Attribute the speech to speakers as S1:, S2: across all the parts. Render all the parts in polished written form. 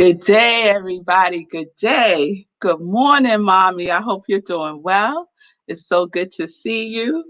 S1: Good day, everybody. Good day. Good morning, Mommy. I hope you're doing well. It's so good to see you.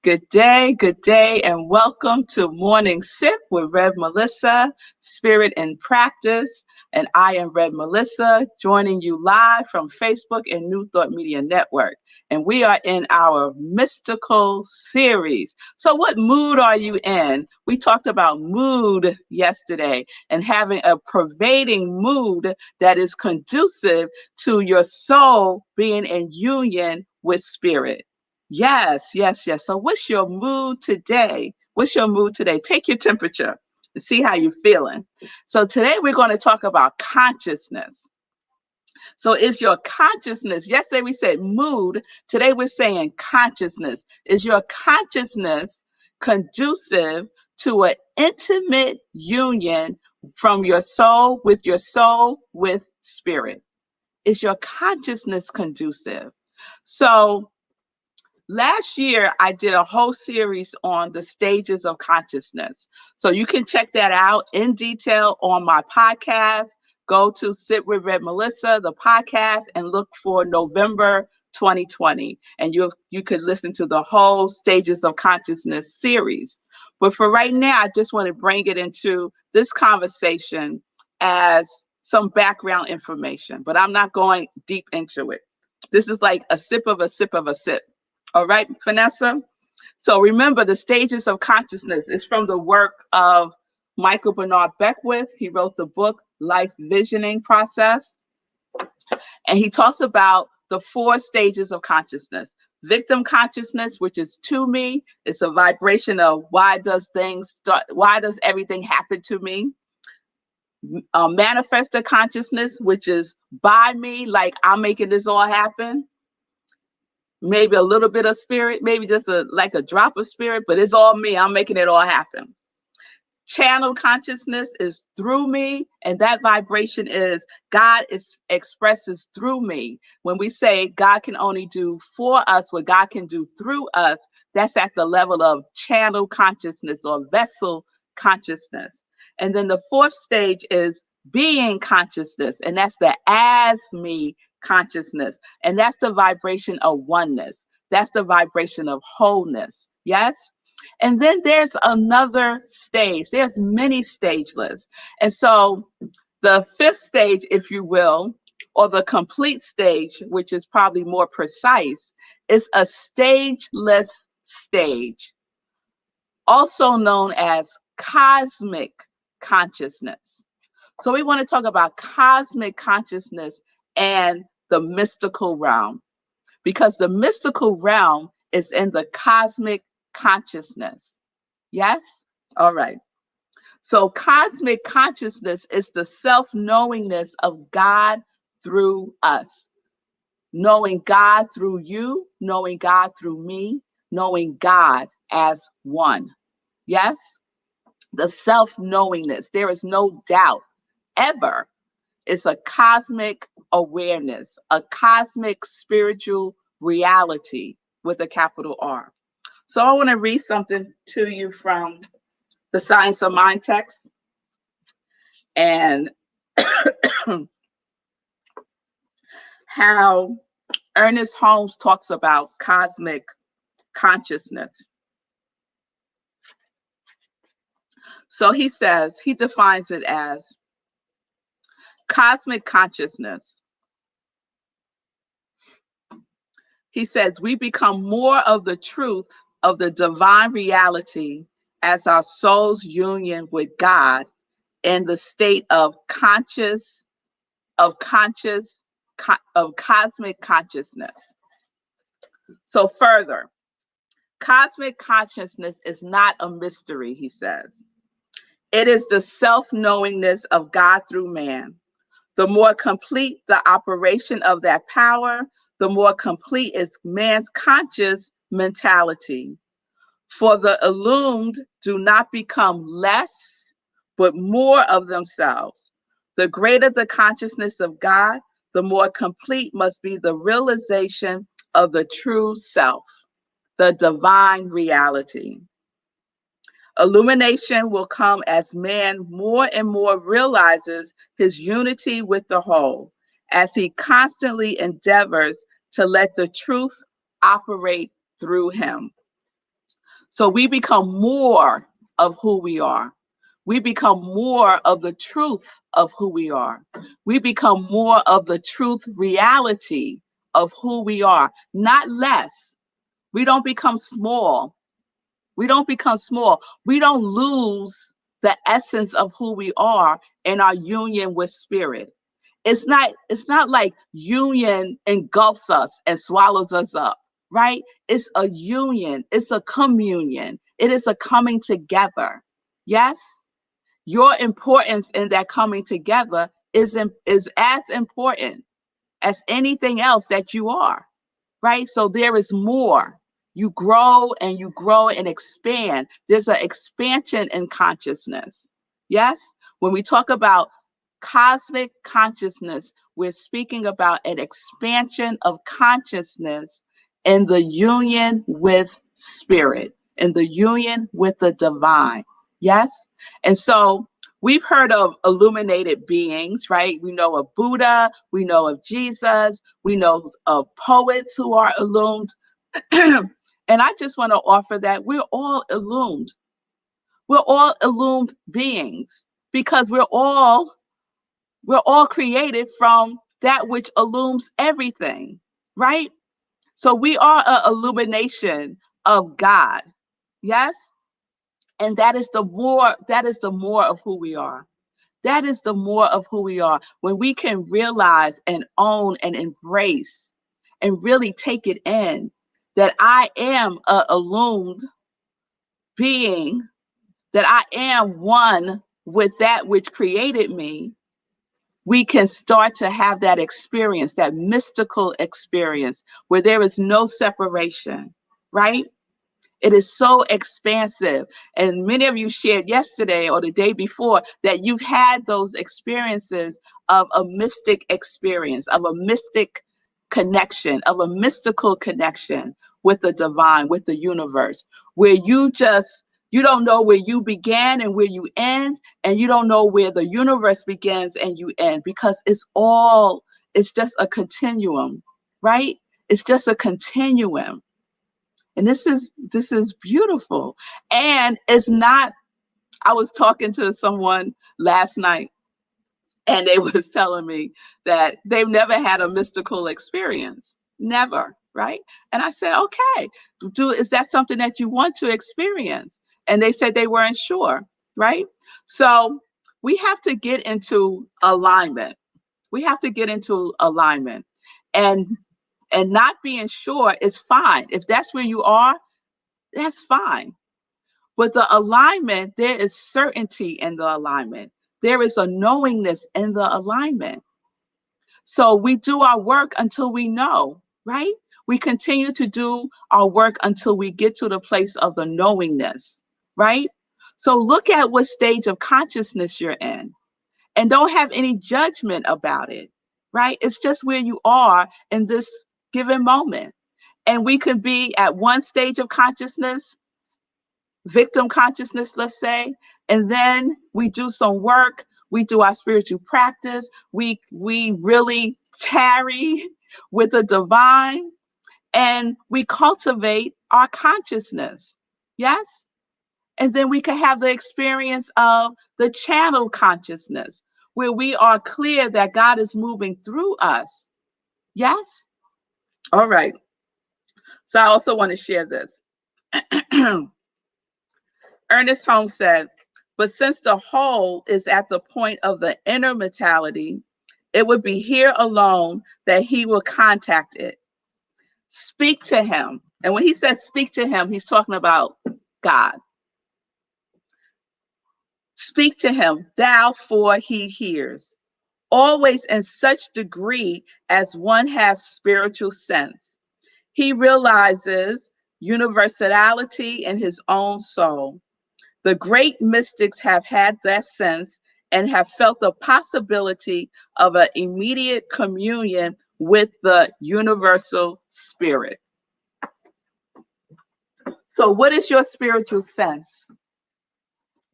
S1: Good day, and welcome to Morning Sip with Rev Melissa, Spirit in Practice. And I am Rev Melissa, joining you live from Facebook and New Thought Media Network. And we are in our mystical series. So, what mood are you in? We talked about mood yesterday and having a pervading mood that is conducive to your soul being in union with spirit. Yes. So what's your mood today? What's your mood today? Take your temperature and see how you're feeling. So today we're going to talk about consciousness. So is your consciousness, yesterday we said mood, today we're saying consciousness. Is your consciousness conducive to an intimate union from your soul with spirit? Is your consciousness conducive? So last year, I did a whole series on the stages of consciousness. So you can check that out in detail on my podcast. Go to Sit with Red Melissa, the podcast, and look for November 2020. And you could listen to the whole Stages of Consciousness series. But for right now, I just want to bring it into this conversation as some background information, but I'm not going deep into it. This is like a sip of a sip of a sip. All right, Vanessa? So remember, the stages of consciousness is from the work of Michael Bernard Beckwith. He wrote the book, Life Visioning Process. And he talks about the 4 stages of consciousness. Victim consciousness, which is to me, it's a vibration of why does everything happen to me? Manifested consciousness, which is by me, like I'm making this all happen. Maybe a little bit of spirit, maybe just like a drop of spirit, but it's all me. I'm making it all happen. Channel consciousness is through me, and that vibration is God expresses through me. When we say God can only do for us what God can do through us, that's at the level of channel consciousness or vessel consciousness. And then the 4th stage is being consciousness, and that's the as me consciousness. And that's the vibration of oneness. That's the vibration of wholeness. Yes? And then there's another stage. There's many stageless. And so the 5th stage, if you will, or the complete stage, which is probably more precise, is a stageless stage, also known as cosmic consciousness. So we want to talk about cosmic consciousness and the mystical realm, because the mystical realm is in the cosmic consciousness. Yes? All right. So cosmic consciousness is the self-knowingness of God through us. Knowing God through you, knowing God through me, knowing God as one. Yes? The self-knowingness. There is no doubt ever. It's a cosmic awareness, a cosmic spiritual reality with a capital R. So I want to read something to you from the Science of Mind text. And how Ernest Holmes talks about cosmic consciousness. So he says, he defines it as cosmic consciousness. He says, we become more of the truth of the divine reality as our soul's union with God in the state of cosmic consciousness. So further, cosmic consciousness is not a mystery, he says. It is the self-knowingness of God through man. The more complete the operation of that power, the more complete is man's conscious mentality. For the illumined do not become less, but more of themselves. The greater the consciousness of God, the more complete must be the realization of the true self, the divine reality. Illumination will come as man more and more realizes his unity with the whole, as he constantly endeavors to let the truth operate through him. So we become more of who we are. We become more of the truth of who we are. We become more of the truth reality of who we are, not less. We don't become small. We don't become small. We don't lose the essence of who we are in our union with spirit. It's not like union engulfs us and swallows us up, right? It's a union, it's a communion. It is a coming together. Yes? Your importance in that coming together is as important as anything else that you are, right? So there is more. You grow and you grow and expand. There's an expansion in consciousness. Yes? When we talk about cosmic consciousness, we're speaking about an expansion of consciousness in the union with spirit, in the union with the divine. Yes? And so we've heard of illuminated beings, right? We know of Buddha, we know of Jesus, we know of poets who are illumined. And I just want to offer that we're all illumined. We're all illumined beings because we're all created from that which illumines everything, right? So we are an illumination of God. Yes? And that is the more of who we are. That is the more of who we are. When we can realize and own and embrace and really take it in that I am a illumined being, that I am one with that which created me, we can start to have that experience, that mystical experience where there is no separation, right? It is so expansive. And many of you shared yesterday or the day before that you've had those experiences of a mystic experience, of a mystic connection, of a mystical connection with the divine, with the universe, where you don't know where you began and where you end, and you don't know where the universe begins and you end, because it's just a continuum, right? It's just a continuum. And this is beautiful. And it's not, I was talking to someone last night and they was telling me that they've never had a mystical experience. Never, right? And I said, okay, is that something that you want to experience? And they said they weren't sure, right? So we have to get into alignment. We have to get into alignment. And not being sure is fine. If that's where you are, that's fine. But the alignment, there is certainty in the alignment. There is a knowingness in the alignment. So we do our work until we know, right? We continue to do our work until we get to the place of the knowingness, right? So look at what stage of consciousness you're in and don't have any judgment about it, right? It's just where you are in this given moment. And we could be at one stage of consciousness, victim consciousness, let's say, and then we do some work, we do our spiritual practice, we really tarry with the divine, and we cultivate our consciousness. Yes? And then we can have the experience of the channel consciousness, where we are clear that God is moving through us. Yes? All right. So I also want to share this. Ernest Holmes said, but since the whole is at the point of the inner mentality, it would be here alone that he will contact it. Speak to him. And when he says speak to him, he's talking about God. Speak to him, thou, for he hears. Always in such degree as one has spiritual sense. He realizes universality in his own soul. The great mystics have had that sense and have felt the possibility of an immediate communion with the universal spirit. So what is your spiritual sense?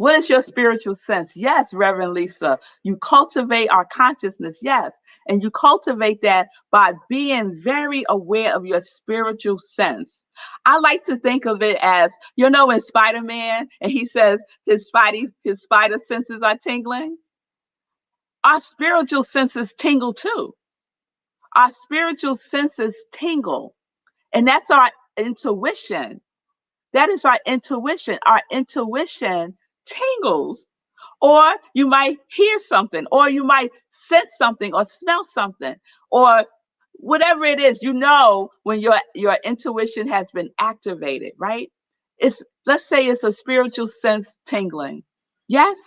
S1: What is your spiritual sense? Yes, Reverend Lisa. You cultivate our consciousness. Yes. And you cultivate that by being very aware of your spiritual sense. I like to think of it as, in Spider-Man, and he says his spider senses are tingling. Our spiritual senses tingle too. Our spiritual senses tingle. And that's our intuition. That is our intuition. Our intuition tingles. Or you might hear something, or you might sense something, or smell something, or whatever it is, when your intuition has been activated, right? Let's say it's a spiritual sense tingling. Yes?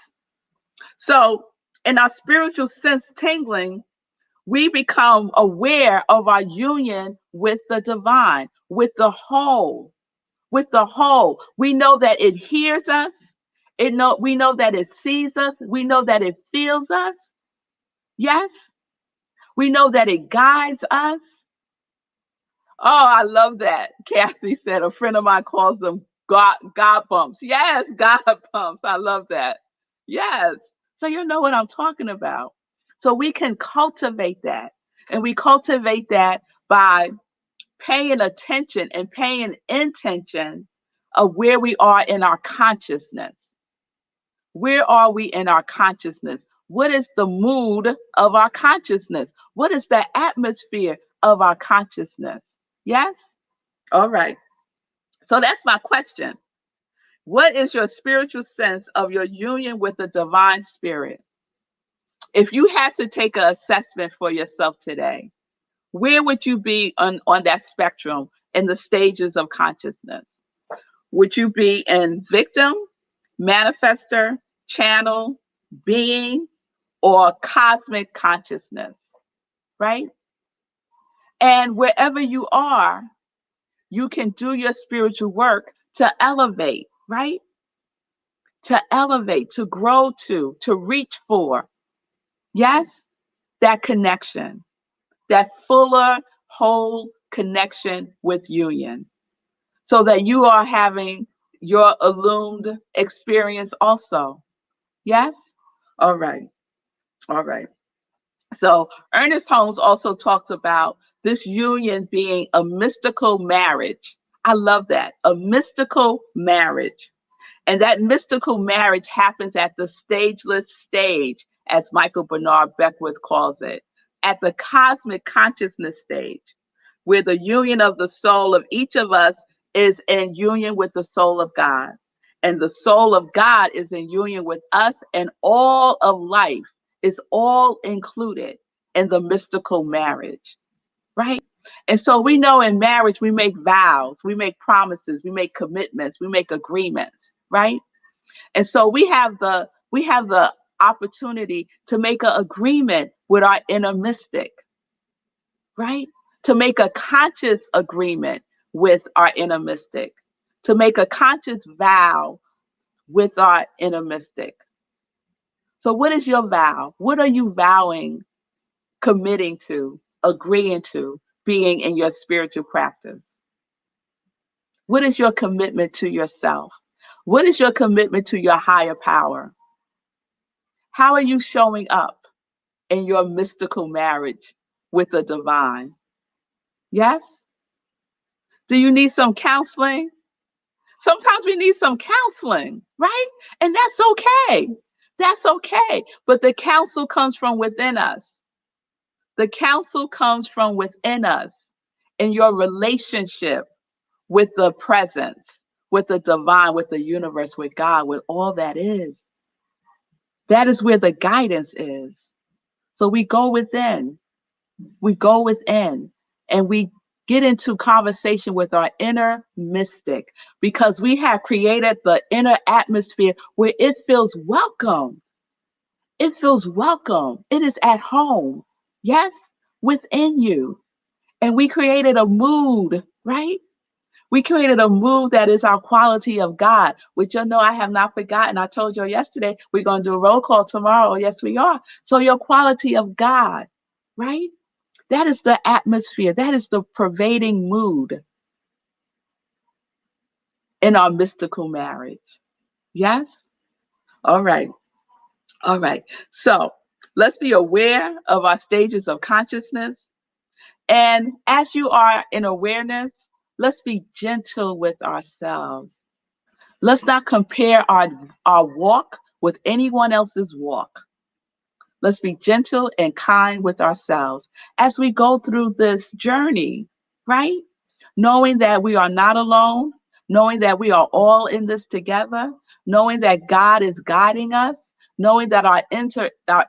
S1: So in our spiritual sense tingling, we become aware of our union with the divine, with the whole, with the whole. We know that it hears us. We know that it sees us. We know that it feels us. Yes. We know that it guides us. Oh, I love that. Kathy said a friend of mine calls them God bumps. Yes, God bumps. I love that. Yes. So you know what I'm talking about. So we can cultivate that. And we cultivate that by paying attention and paying intention of where we are in our consciousness. Where are we in our consciousness? What is the mood of our consciousness? What is the atmosphere of our consciousness? Yes? All right. So that's my question. What is your spiritual sense of your union with the divine spirit? If you had to take an assessment for yourself today, where would you be on that spectrum in the stages of consciousness? Would you be in victim, manifester, channel, being, or cosmic consciousness? Right? And wherever you are, you can do your spiritual work to elevate, right? To elevate, to grow to reach for. Yes? That connection, that fuller, whole connection with union, so that you are having your illumined experience also. Yes? All right. All right. So Ernest Holmes also talks about this union being a mystical marriage. I love that. A mystical marriage. And that mystical marriage happens at the stageless stage, as Michael Bernard Beckwith calls it, at the cosmic consciousness stage, where the union of the soul of each of us is in union with the soul of God. And the soul of God is in union with us, and all of life is all included in the mystical marriage, right? And so we know in marriage, we make vows, we make promises, we make commitments, we make agreements, right? And so we have the opportunity to make an agreement with our inner mystic, right? To make a conscious agreement with our inner mystic, to make a conscious vow with our inner mystic. So what is your vow? What are you vowing, committing to, agreeing to, being in your spiritual practice? What is your commitment to yourself? What is your commitment to your higher power? How are you showing up in your mystical marriage with the divine? Yes? Do you need some counseling? Sometimes we need some counseling, right? And that's okay. That's okay. But the counsel comes from within us. The counsel comes from within us in your relationship with the presence, with the divine, with the universe, with God, with all that is. That is where the guidance is. So we go within. We go within and we get into conversation with our inner mystic, because we have created the inner atmosphere where it feels welcome. It feels welcome. It is at home. Yes, within you. And we created a mood, right? We created a mood that is our quality of God, which I have not forgotten. I told you yesterday, we're going to do a roll call tomorrow. Yes, we are. So your quality of God, right? That is the atmosphere. That is the pervading mood in our mystical marriage. Yes? All right. All right. So let's be aware of our stages of consciousness. And as you are in awareness, let's be gentle with ourselves. Let's not compare our walk with anyone else's walk. Let's be gentle and kind with ourselves as we go through this journey, right? Knowing that we are not alone, knowing that we are all in this together, knowing that God is guiding us, knowing that our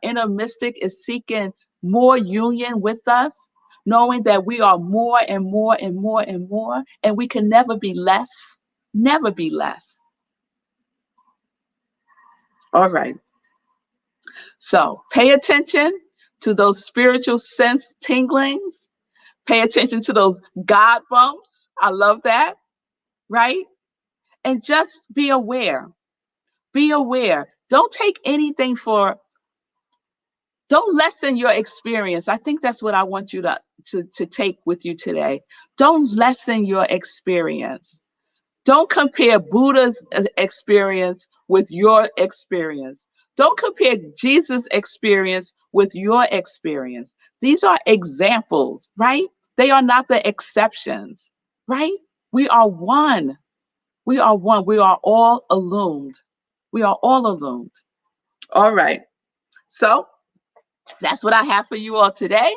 S1: inner mystic is seeking more union with us, knowing that we are more and more and more and more, and we can never be less, never be less. All right. So pay attention to those spiritual sense tinglings. Pay attention to those God bumps. I love that, right? And just be aware. Be aware. Don't take anything don't lessen your experience. I think that's what I want you to take with you today. Don't lessen your experience. Don't compare Buddha's experience with your experience. Don't compare Jesus' experience with your experience. These are examples, right? They are not the exceptions, right? We are one. We are one. We are all illumined. We are all illumined. All right. So that's what I have for you all today.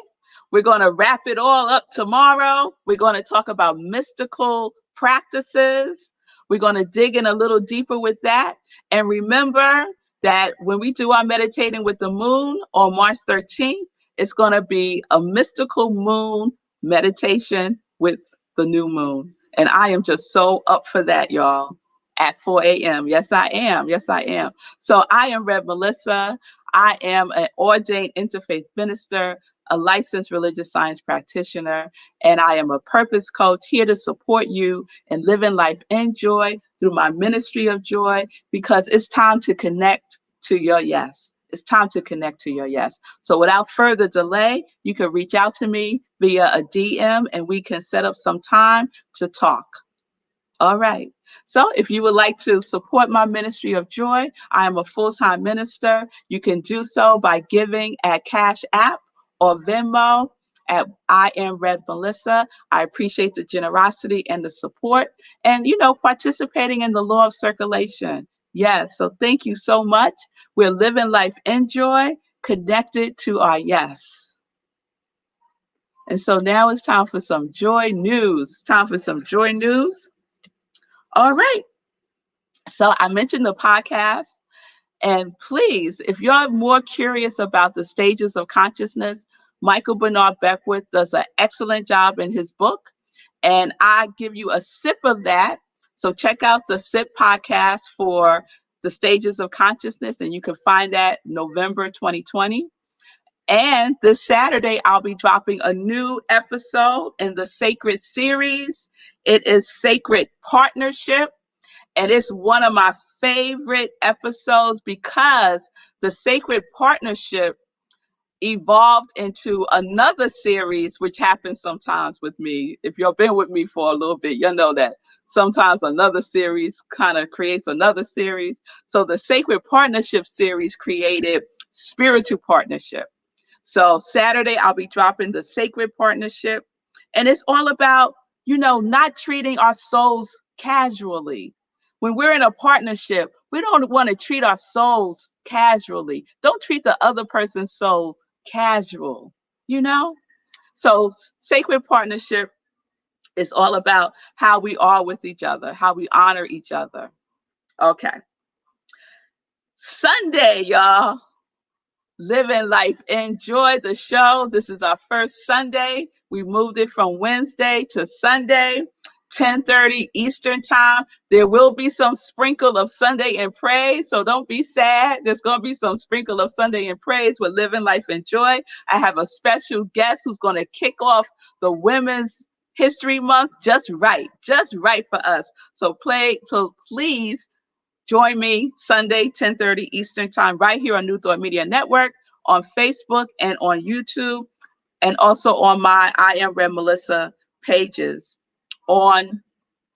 S1: We're going to wrap it all up tomorrow. We're going to talk about mystical practices. We're going to dig in a little deeper with that. And remember that when we do our meditating with the moon on March 13th, it's going to be a mystical moon meditation with the new moon. And I am just so up for that, y'all, at 4 a.m. Yes, I am. Yes, I am. So I am Rev Melissa. I am an ordained interfaith minister, a licensed religious science practitioner, and I am a purpose coach here to support you in living life in joy through my ministry of joy, because it's time to connect to your yes. It's time to connect to your yes. So without further delay, you can reach out to me via a DM and we can set up some time to talk. All right. So if you would like to support my ministry of joy, I am a full-time minister. You can do so by giving at Cash App or Venmo at I am Red Melissa. I appreciate the generosity and the support and, participating in the law of circulation. Yes. So thank you so much. We're living life in joy, connected to our yes. And so now it's time for some joy news. It's time for some joy news. All right. So I mentioned the podcast, and please, if you're more curious about the stages of consciousness, Michael Bernard Beckwith does an excellent job in his book, and I give you a sip of that. So check out the SIP podcast for the stages of consciousness, and you can find that November 2020. And this Saturday, I'll be dropping a new episode in the Sacred series. It is Sacred Partnership. And it's one of my favorite episodes because the Sacred Partnership evolved into another series, which happens sometimes with me. If you've been with me for a little bit, you'll know that sometimes another series kind of creates another series. So the Sacred Partnership series created Spiritual Partnership. So Saturday, I'll be dropping the Sacred Partnership. And it's all about, not treating our souls casually. When we're in a partnership, we don't want to treat our souls casually. Don't treat the other person's soul casual, you know? So Sacred Partnership is all about how we are with each other, how we honor each other. Okay. Sunday, y'all. Living life. Enjoy the show. This is our first Sunday. We moved it from Wednesday to Sunday, 10:30 Eastern time. There will be some sprinkle of Sunday in praise, so don't be sad. There's going to be some sprinkle of Sunday in praise with Living Life in Joy. I have a special guest who's going to kick off the Women's History Month just right for us. So please join me Sunday, 10:30 Eastern time, right here on New Thought Media Network, on Facebook and on YouTube, and also on my I Am Red Melissa pages on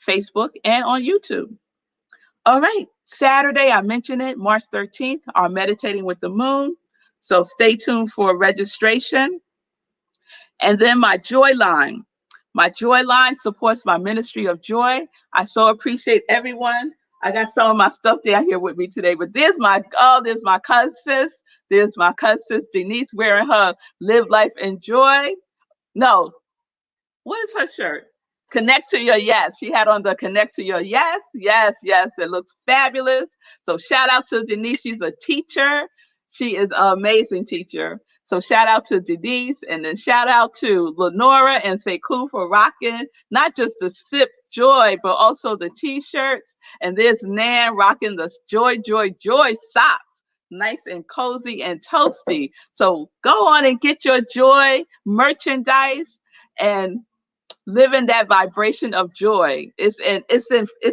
S1: Facebook and on YouTube. All right. Saturday, I mentioned it, March 13th, are Meditating with the Moon. So stay tuned for registration. And then my Joy Line. My Joy Line supports my ministry of joy. I so appreciate everyone. I got some of my stuff down here with me today, but there's my cousin. There's my cousin Denise wearing her Live Life and Joy. No, what is her shirt? Connect to your yes. She had on the connect to your yes. Yes, yes. It looks fabulous. So shout out to Denise. She's a teacher. She is an amazing teacher. So shout out to Denise, and then shout out to Lenora and Sekou for rocking not just the Sip Joy, but also the t-shirts. And there's Nan rocking the Joy, Joy, Joy socks. Nice and cozy and toasty. So go on and get your joy merchandise and live in that vibration of joy. It's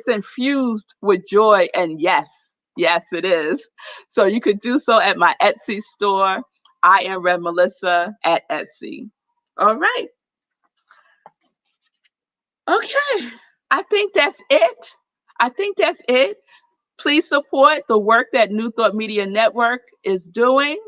S1: infused with joy, and yes, it is. So you could do so at my Etsy store. I am Red Melissa at Etsy. All right. Okay. I think that's it. I think that's it. Please support the work that New Thought Media Network is doing.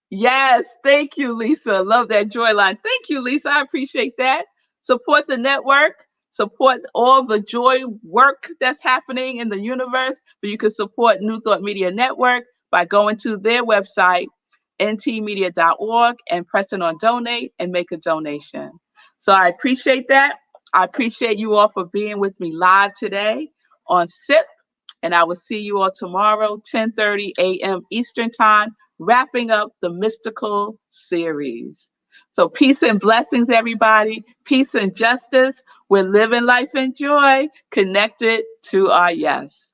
S1: Yes, thank you, Lisa. Love that joy line. Thank you, Lisa. I appreciate that. Support the network, support all the joy work that's happening in the universe. But you can support New Thought Media Network by going to their website, ntmedia.org, and pressing on donate and make a donation. So I appreciate that. I appreciate you all for being with me live today on SIP. And I will see you all tomorrow, 10:30 a.m. Eastern Time, wrapping up the mystical series. So peace and blessings, everybody. Peace and justice. We're living life in joy, connected to our yes.